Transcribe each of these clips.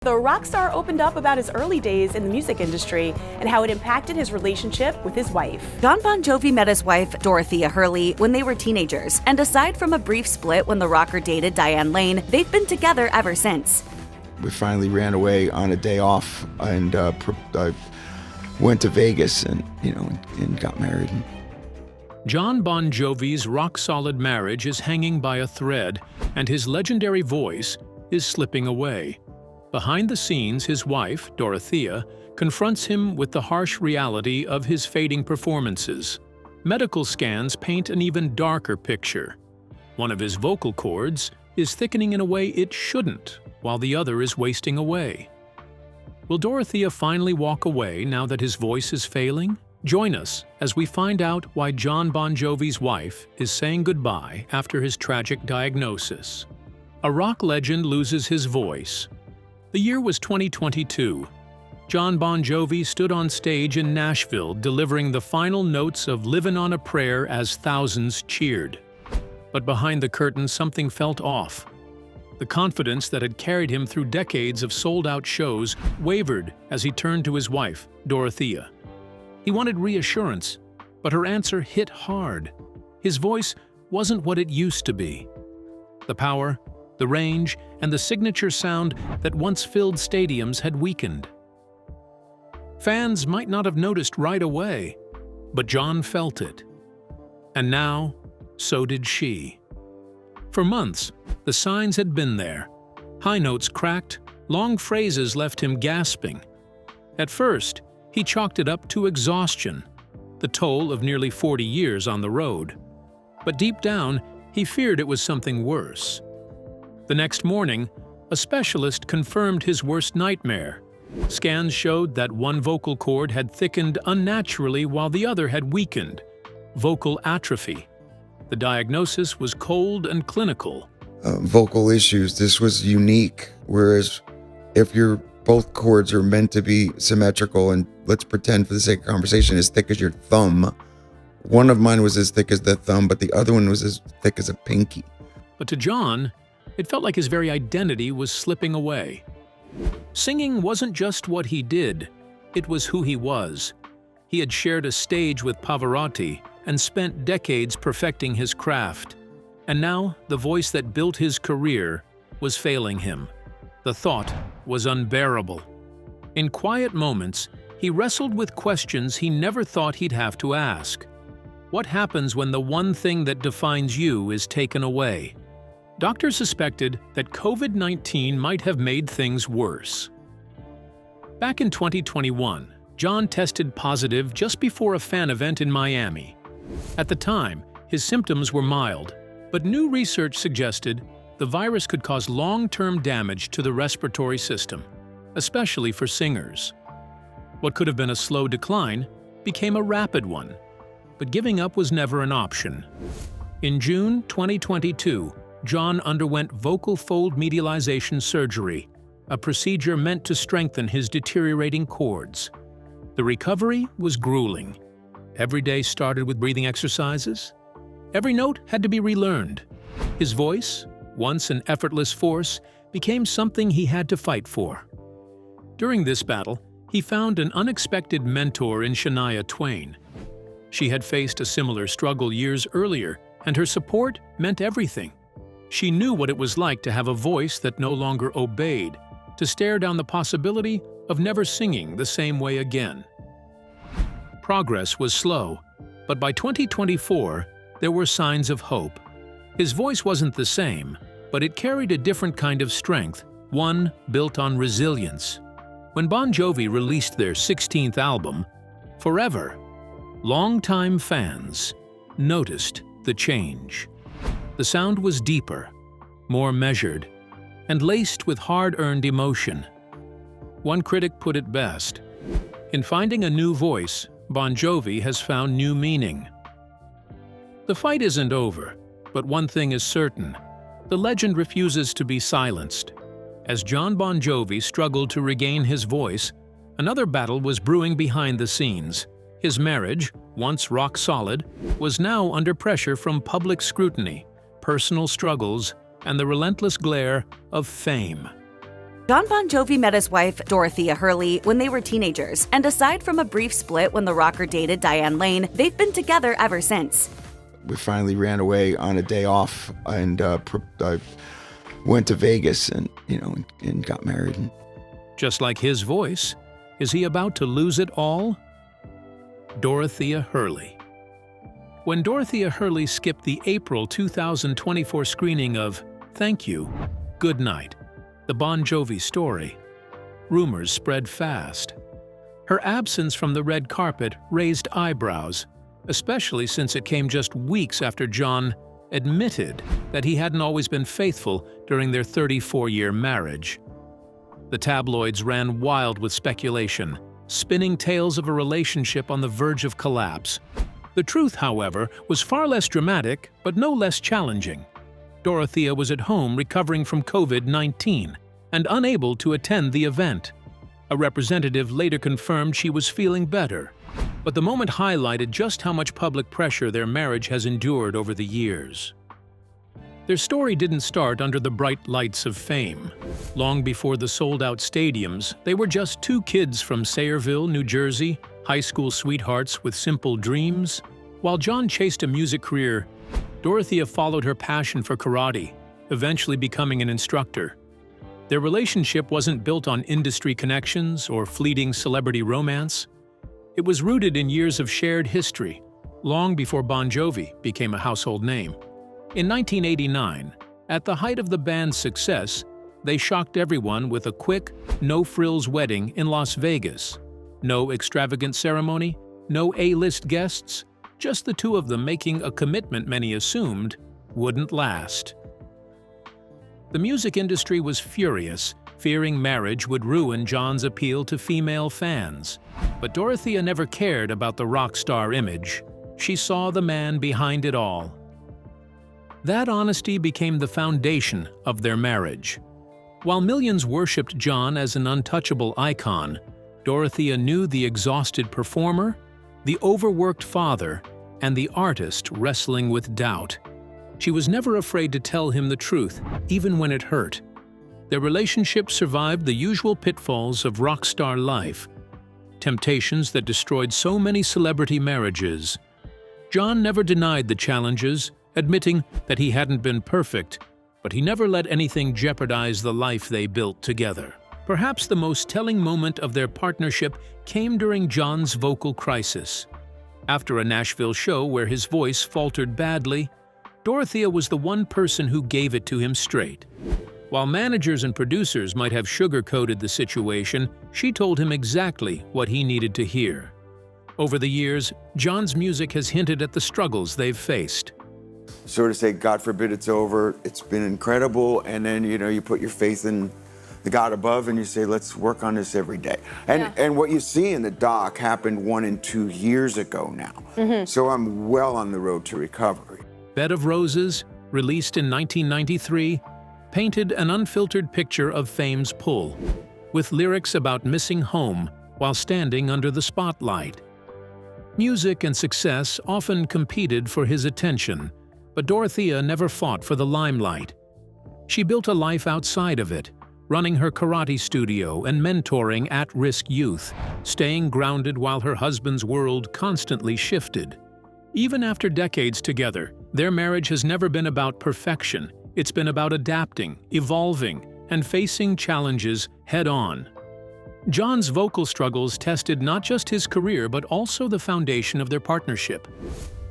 The rock star opened up about his early days in the music industry and how it impacted his relationship with his wife. Jon Bon Jovi met his wife, Dorothea, when they were teenagers, and aside from a brief split when the rocker dated Diane Lane, they've been together ever since. We finally ran away on a day off and I went to Vegas and got married. Jon Bon Jovi's rock-solid marriage is hanging by a thread, and his legendary voice is slipping away. Behind the scenes, his wife, Dorothea, confronts him with the harsh reality of his fading performances. Medical scans paint an even darker picture. One of his vocal cords is thickening in a way it shouldn't, while the other is wasting away. Will Dorothea finally walk away now that his voice is failing? Join us as we find out why Jon Bon Jovi's wife is saying goodbye after his tragic diagnosis. A rock legend loses his voice. The year was 2022. Jon Bon Jovi stood on stage in Nashville delivering the final notes of "Livin' on a Prayer" as thousands cheered. But behind the curtain, something felt off. The confidence that had carried him through decades of sold-out shows wavered as he turned to his wife, Dorothea. He wanted reassurance, but her answer hit hard. His voice wasn't what it used to be. The power, the range, and the signature sound that once filled stadiums had weakened. Fans might not have noticed right away, but Jon felt it. And now, so did she. For months, the signs had been there. High notes cracked, long phrases left him gasping. At first, he chalked it up to exhaustion, the toll of nearly 40 years on the road. But deep down, he feared it was something worse. The next morning, a specialist confirmed his worst nightmare. Scans showed that one vocal cord had thickened unnaturally while the other had weakened. Vocal atrophy. The diagnosis was cold and clinical. Vocal issues, this was unique. Whereas if both cords are meant to be symmetrical, and let's pretend for the sake of conversation, as thick as your thumb, one of mine was as thick as the thumb, but the other one was as thick as a pinky. But to Jon, it felt like his very identity was slipping away. Singing wasn't just what he did, it was who he was. He had shared a stage with Pavarotti and spent decades perfecting his craft. And now, the voice that built his career was failing him. The thought was unbearable. In quiet moments, he wrestled with questions he never thought he'd have to ask. What happens when the one thing that defines you is taken away? Doctors suspected that COVID-19 might have made things worse. Back in 2021, Jon tested positive just before a fan event in Miami. At the time, his symptoms were mild, but new research suggested the virus could cause long-term damage to the respiratory system, especially for singers. What could have been a slow decline became a rapid one, but giving up was never an option. In June 2022, Jon underwent vocal fold medialization surgery, a procedure meant to strengthen his deteriorating cords. The recovery was grueling. Every day started with breathing exercises. Every note had to be relearned. His voice, once an effortless force, became something he had to fight for. During this battle, he found an unexpected mentor in Shania Twain. She had faced a similar struggle years earlier, and her support meant everything. She knew what it was like to have a voice that no longer obeyed, to stare down the possibility of never singing the same way again. Progress was slow, but by 2024, there were signs of hope. His voice wasn't the same, but it carried a different kind of strength, one built on resilience. When Bon Jovi released their 16th album, Forever, longtime fans noticed the change. The sound was deeper, more measured, and laced with hard-earned emotion. One critic put it best: in finding a new voice, Bon Jovi has found new meaning. The fight isn't over, but one thing is certain: the legend refuses to be silenced. As Jon Bon Jovi struggled to regain his voice, another battle was brewing behind the scenes. His marriage, once rock solid, was now under pressure from public scrutiny, personal struggles, and the relentless glare of fame. Jon Bon Jovi met his wife, Dorothea Hurley, when they were teenagers, and aside from a brief split when the rocker dated Diane Lane, they've been together ever since. We finally ran away on a day off, and I went to Vegas and got married. Just like his voice, is he about to lose it all? Dorothea Hurley. When Dorothea Hurley skipped the April 2024 screening of Thank You, Good Night, the Bon Jovi story, rumors spread fast. Her absence from the red carpet raised eyebrows, especially since it came just weeks after Jon admitted that he hadn't always been faithful during their 34-year marriage. The tabloids ran wild with speculation, spinning tales of a relationship on the verge of collapse. The truth, however, was far less dramatic, but no less challenging. Dorothea was at home recovering from COVID-19 and unable to attend the event. A representative later confirmed she was feeling better, but the moment highlighted just how much public pressure their marriage has endured over the years. Their story didn't start under the bright lights of fame. Long before the sold-out stadiums, they were just two kids from Sayreville, New Jersey, high school sweethearts with simple dreams. While Jon chased a music career, Dorothea followed her passion for karate, eventually becoming an instructor. Their relationship wasn't built on industry connections or fleeting celebrity romance. It was rooted in years of shared history, long before Bon Jovi became a household name. In 1989, at the height of the band's success, they shocked everyone with a quick, no-frills wedding in Las Vegas. No extravagant ceremony, no A-list guests, just the two of them making a commitment many assumed wouldn't last. The music industry was furious, fearing marriage would ruin Jon's appeal to female fans. But Dorothea never cared about the rock star image. She saw the man behind it all. That honesty became the foundation of their marriage. While millions worshipped Jon as an untouchable icon, Dorothea knew the exhausted performer, the overworked father, and the artist wrestling with doubt. She was never afraid to tell him the truth, even when it hurt. Their relationship survived the usual pitfalls of rock star life, temptations that destroyed so many celebrity marriages. Jon never denied the challenges, admitting that he hadn't been perfect, but he never let anything jeopardize the life they built together. Perhaps the most telling moment of their partnership came during Jon's vocal crisis. After a Nashville show where his voice faltered badly, Dorothea was the one person who gave it to him straight. While managers and producers might have sugar-coated the situation, she told him exactly what he needed to hear. Over the years, Jon's music has hinted at the struggles they've faced. Sort of say, God forbid it's over, it's been incredible, and then, you put your faith in the God above and you say, let's work on this every day. And what you see in the doc happened 1 and 2 years ago now. So I'm well on the road to recovery. Bed of Roses, released in 1993, painted an unfiltered picture of fame's pull, with lyrics about missing home while standing under the spotlight. Music and success often competed for his attention, but Dorothea never fought for the limelight. She built a life outside of it, running her karate studio and mentoring at-risk youth, staying grounded while her husband's world constantly shifted. Even after decades together, their marriage has never been about perfection. It's been about adapting, evolving, and facing challenges head-on. Jon's vocal struggles tested not just his career but also the foundation of their partnership.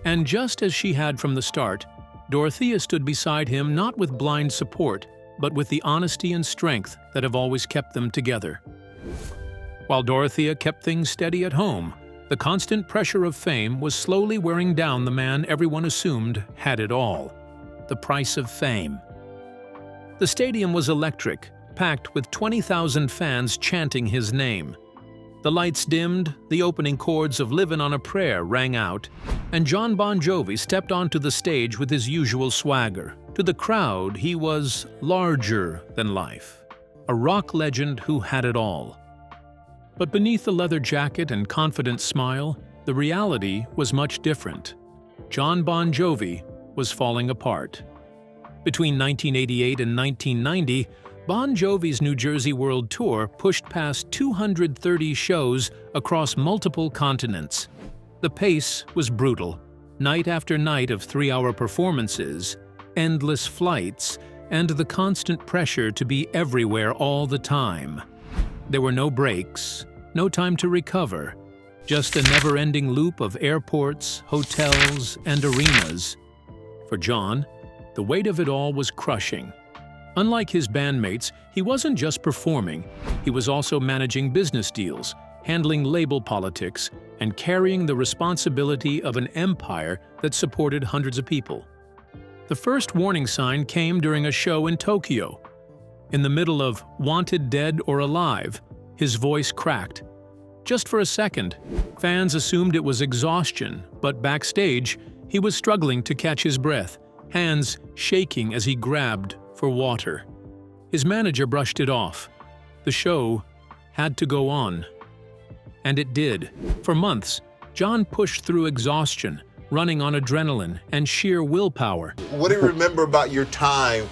And just as she had from the start, Dorothea stood beside him not with blind support, but with the honesty and strength that have always kept them together. While Dorothea kept things steady at home, the constant pressure of fame was slowly wearing down the man everyone assumed had it all: the price of fame. The stadium was electric, packed with 20,000 fans chanting his name. The lights dimmed, the opening chords of Livin' on a Prayer rang out, and Jon Bon Jovi stepped onto the stage with his usual swagger. To the crowd, he was larger than life, a rock legend who had it all. But beneath the leather jacket and confident smile, the reality was much different. Jon Bon Jovi was falling apart. Between 1988 and 1990, Bon Jovi's New Jersey World Tour pushed past 230 shows across multiple continents. The pace was brutal. Night after night of 3-hour performances, endless flights, and the constant pressure to be everywhere all the time. There were no breaks, no time to recover, just a never-ending loop of airports, hotels, and arenas. For Jon, the weight of it all was crushing. Unlike his bandmates, he wasn't just performing, he was also managing business deals, handling label politics, and carrying the responsibility of an empire that supported hundreds of people. The first warning sign came during a show in Tokyo. In the middle of "Wanted Dead or Alive," his voice cracked. Just for a second, fans assumed it was exhaustion, but backstage, he was struggling to catch his breath, hands shaking as he grabbed for water. His manager brushed it off. The show had to go on. And it did. For months, Jon pushed through exhaustion, running on adrenaline and sheer willpower. What do you remember about your time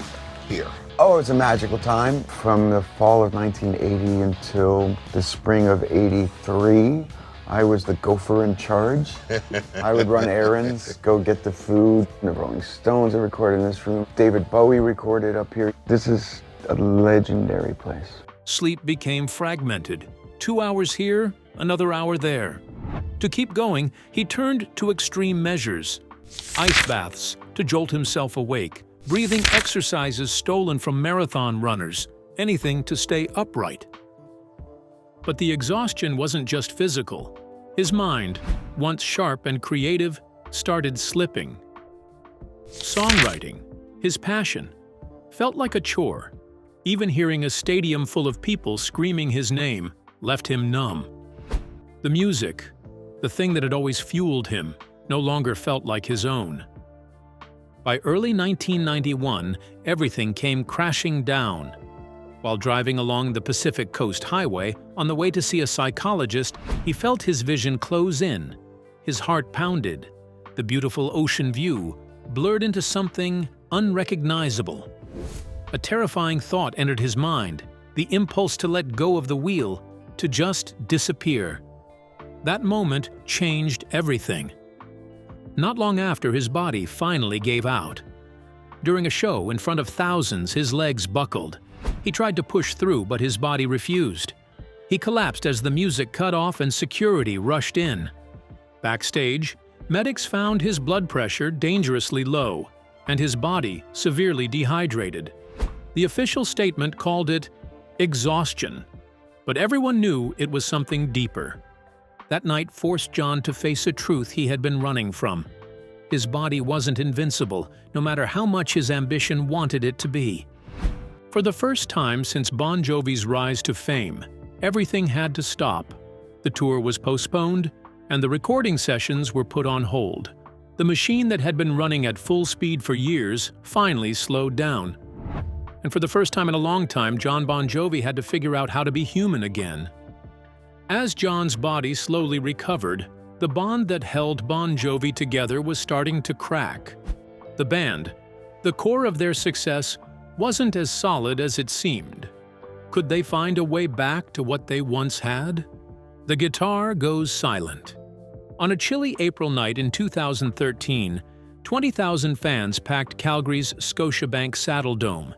here? Oh, it was a magical time. From the fall of 1980 until the spring of '83, I was the gopher in charge. I would run errands, go get the food. The Rolling Stones are recorded in this room. David Bowie recorded up here. This is a legendary place. Sleep became fragmented. 2 hours here, another hour there. To keep going, he turned to extreme measures. Ice baths to jolt himself awake, breathing exercises stolen from marathon runners, anything to stay upright. But the exhaustion wasn't just physical. His mind, once sharp and creative, started slipping. Songwriting, his passion, felt like a chore. Even hearing a stadium full of people screaming his name left him numb. The music, the thing that had always fueled him, no longer felt like his own. By early 1991, everything came crashing down. While driving along the Pacific Coast Highway on the way to see a psychologist, he felt his vision close in. His heart pounded. The beautiful ocean view blurred into something unrecognizable. A terrifying thought entered his mind, the impulse to let go of the wheel, to just disappear. That moment changed everything. Not long after, his body finally gave out. During a show in front of thousands, his legs buckled. He tried to push through, but his body refused. He collapsed as the music cut off and security rushed in. Backstage, medics found his blood pressure dangerously low and his body severely dehydrated. The official statement called it exhaustion, but everyone knew it was something deeper. That night forced Jon to face a truth he had been running from. His body wasn't invincible, no matter how much his ambition wanted it to be. For the first time since Bon Jovi's rise to fame, everything had to stop. The tour was postponed, and the recording sessions were put on hold. The machine that had been running at full speed for years finally slowed down. And for the first time in a long time, Jon Bon Jovi had to figure out how to be human again. As Jon's body slowly recovered, the bond that held Bon Jovi together was starting to crack. The band, the core of their success, wasn't as solid as it seemed. Could they find a way back to what they once had? The guitar goes silent. On a chilly April night in 2013, 20,000 fans packed Calgary's Scotiabank Saddledome,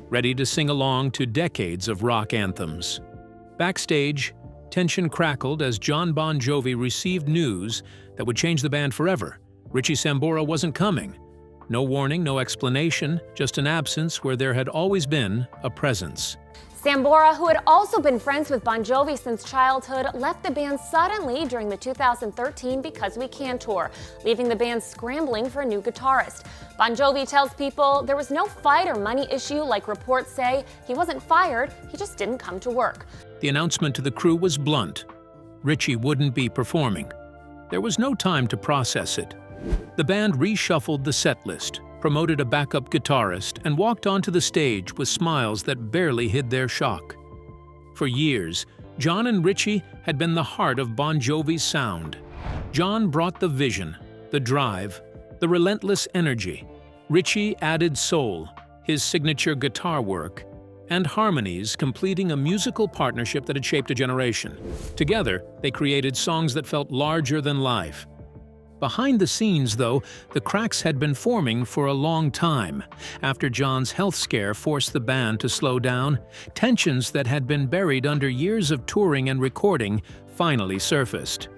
ready to sing along to decades of rock anthems. Backstage, tension crackled as Jon Bon Jovi received news that would change the band forever. Richie Sambora wasn't coming. No warning, no explanation, just an absence where there had always been a presence. Sambora, who had also been friends with Bon Jovi since childhood, left the band suddenly during the 2013 Because We Can tour, leaving the band scrambling for a new guitarist. Bon Jovi tells people there was no fight or money issue like reports say. He wasn't fired, he just didn't come to work. The announcement to the crew was blunt. Richie wouldn't be performing. There was no time to process it. The band reshuffled the set list, promoted a backup guitarist, and walked onto the stage with smiles that barely hid their shock. For years, Jon and Richie had been the heart of Bon Jovi's sound. Jon brought the vision, the drive, the relentless energy. Richie added soul, his signature guitar work, and harmonies completing a musical partnership that had shaped a generation. Together, they created songs that felt larger than life. Behind the scenes, though, the cracks had been forming for a long time. After Jon's health scare forced the band to slow down, tensions that had been buried under years of touring and recording finally surfaced.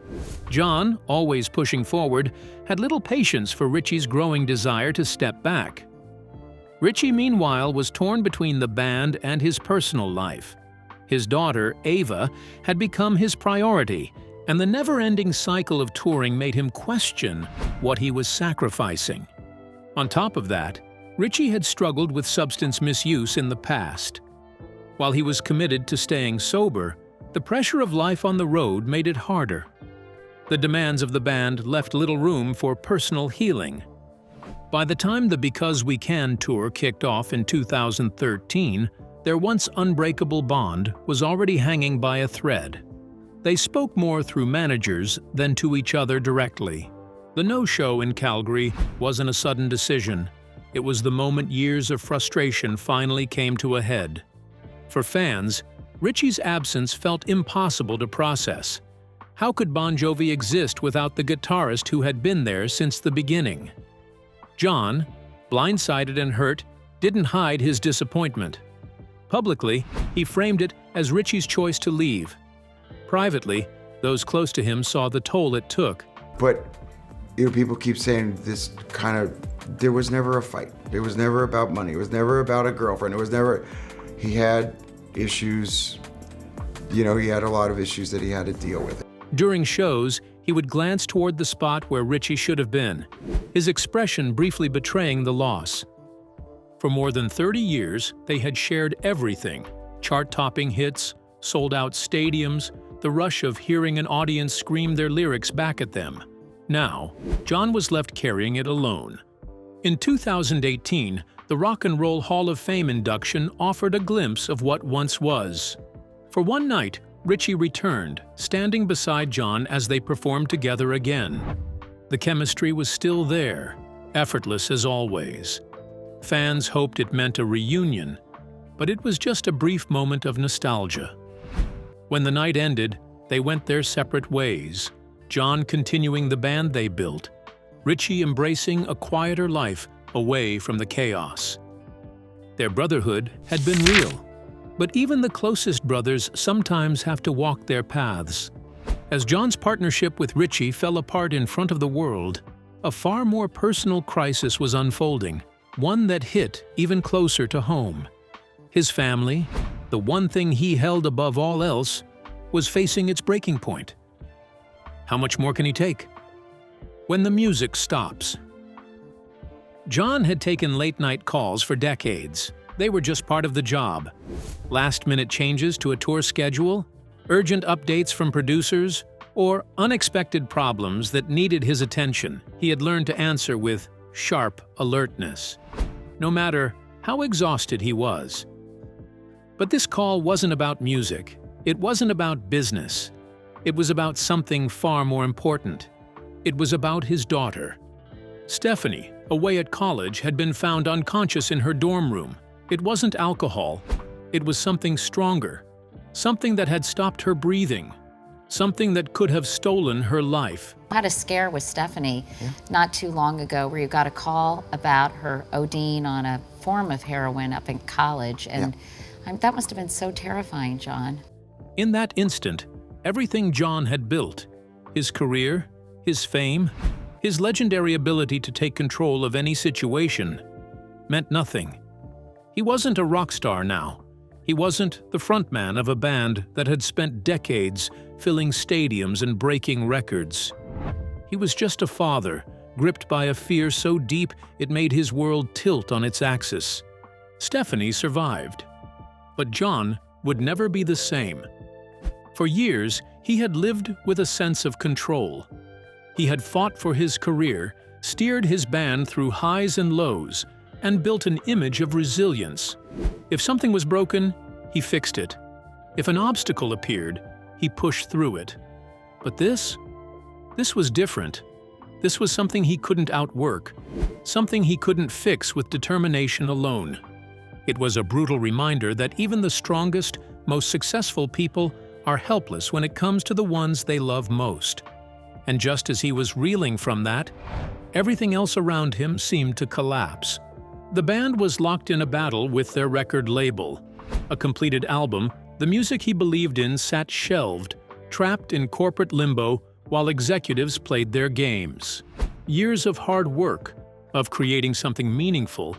Jon, always pushing forward, had little patience for Richie's growing desire to step back. Richie, meanwhile, was torn between the band and his personal life. His daughter, Ava, had become his priority, and the never-ending cycle of touring made him question what he was sacrificing. On top of that, Richie had struggled with substance misuse in the past. While he was committed to staying sober, the pressure of life on the road made it harder. The demands of the band left little room for personal healing. By the time the Because We Can tour kicked off in 2013, their once unbreakable bond was already hanging by a thread. They spoke more through managers than to each other directly. The no-show in Calgary wasn't a sudden decision. It was the moment years of frustration finally came to a head. For fans, Richie's absence felt impossible to process. How could Bon Jovi exist without the guitarist who had been there since the beginning? Jon, blindsided and hurt, didn't hide his disappointment. Publicly, he framed it as Richie's choice to leave. Privately, those close to him saw the toll it took. But people keep saying this there was never a fight. It was never about money. It was never about a girlfriend. It was never, he had issues, he had a lot of issues that he had to deal with. During shows, he would glance toward the spot where Richie should have been, his expression briefly betraying the loss. For more than 30 years, they had shared everything: chart-topping hits, sold-out stadiums, the rush of hearing an audience scream their lyrics back at them. Now, Jon was left carrying it alone. In 2018, the Rock and Roll Hall of Fame induction offered a glimpse of what once was. For one night, Richie returned, standing beside Jon as they performed together again. The chemistry was still there, effortless as always. Fans hoped it meant a reunion, but it was just a brief moment of nostalgia. When the night ended, they went their separate ways, Jon continuing the band they built, Richie embracing a quieter life away from the chaos. Their brotherhood had been real, but even the closest brothers sometimes have to walk their paths. As Jon's partnership with Richie fell apart in front of the world, a far more personal crisis was unfolding, one that hit even closer to home. His family, the one thing he held above all else, was facing its breaking point. How much more can he take? When the music stops. Jon had taken late-night calls for decades. They were just part of the job. Last-minute changes to a tour schedule, urgent updates from producers, or unexpected problems that needed his attention, he had learned to answer with sharp alertness, no matter how exhausted he was. But this call wasn't about music. It wasn't about business. It was about something far more important. It was about his daughter. Stephanie, away at college, had been found unconscious in her dorm room. It wasn't alcohol. It was something stronger, something that had stopped her breathing, something that could have stolen her life. I had a scare with Stephanie not too long ago where you got a call about her ODing on a form of heroin up in college, and that must have been so terrifying, Jon. In that instant, everything Jon had built, his career, his fame, his legendary ability to take control of any situation, meant nothing. He wasn't a rock star now. He wasn't the frontman of a band that had spent decades filling stadiums and breaking records. He was just a father, gripped by a fear so deep it made his world tilt on its axis. Stephanie survived. But Jon would never be the same. For years, he had lived with a sense of control. He had fought for his career, steered his band through highs and lows, and built an image of resilience. If something was broken, he fixed it. If an obstacle appeared, he pushed through it. But this was different. This was something he couldn't outwork, something he couldn't fix with determination alone. It was a brutal reminder that even the strongest, most successful people are helpless when it comes to the ones they love most. And just as he was reeling from that, everything else around him seemed to collapse. The band was locked in a battle with their record label. A completed album, the music he believed in sat shelved, trapped in corporate limbo while executives played their games. Years of hard work, of creating something meaningful,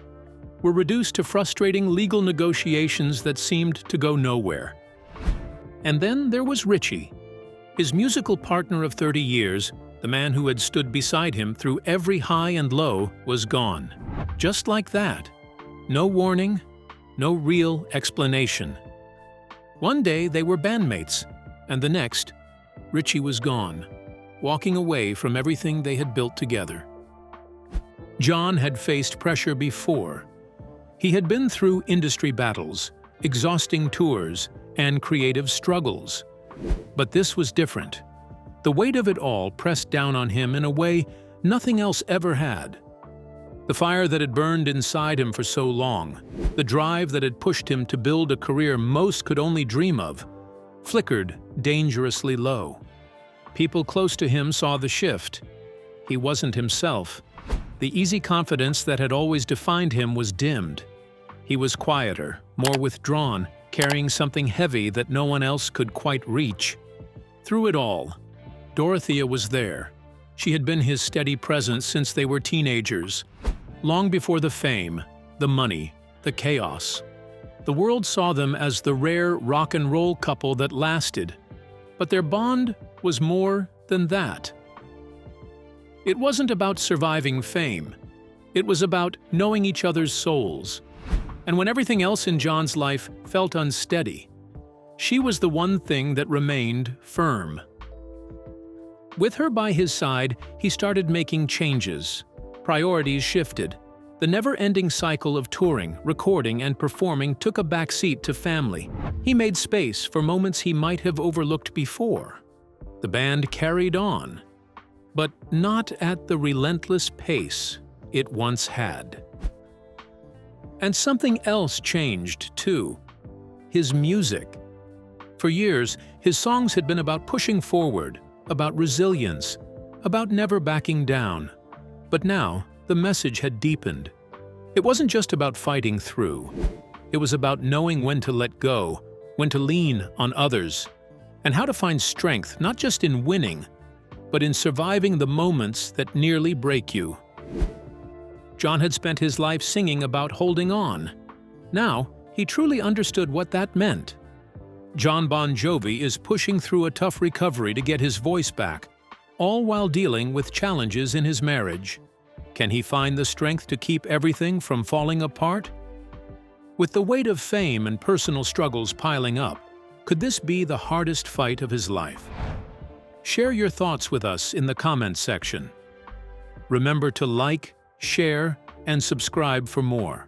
were reduced to frustrating legal negotiations that seemed to go nowhere. And then there was Richie. His musical partner of 30 years, the man who had stood beside him through every high and low, was gone. Just like that. No warning, no real explanation. One day they were bandmates, and the next, Richie was gone, walking away from everything they had built together. Jon had faced pressure before. He had been through industry battles, exhausting tours, and creative struggles. But this was different. The weight of it all pressed down on him in a way nothing else ever had. The fire that had burned inside him for so long, the drive that had pushed him to build a career most could only dream of, flickered dangerously low. People close to him saw the shift. He wasn't himself. The easy confidence that had always defined him was dimmed. He was quieter, more withdrawn, carrying something heavy that no one else could quite reach. Through it all, Dorothea was there. She had been his steady presence since they were teenagers, long before the fame, the money, the chaos. The world saw them as the rare rock and roll couple that lasted, but their bond was more than that. It wasn't about surviving fame. It was about knowing each other's souls. And when everything else in Jon's life felt unsteady, she was the one thing that remained firm. With her by his side, he started making changes. Priorities shifted. The never-ending cycle of touring, recording, and performing took a backseat to family. He made space for moments he might have overlooked before. The band carried on, but not at the relentless pace it once had. And something else changed, too. His music. For years, his songs had been about pushing forward, about resilience, about never backing down. But now, the message had deepened. It wasn't just about fighting through. It was about knowing when to let go, when to lean on others, and how to find strength not just in winning, but in surviving the moments that nearly break you. Jon had spent his life singing about holding on. Now, he truly understood what that meant. Jon Bon Jovi is pushing through a tough recovery to get his voice back, all while dealing with challenges in his marriage. Can he find the strength to keep everything from falling apart? With the weight of fame and personal struggles piling up, could this be the hardest fight of his life? Share your thoughts with us in the comments section. Remember to like, share, and subscribe for more.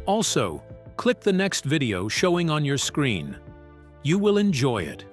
Also, click the next video showing on your screen. You will enjoy it.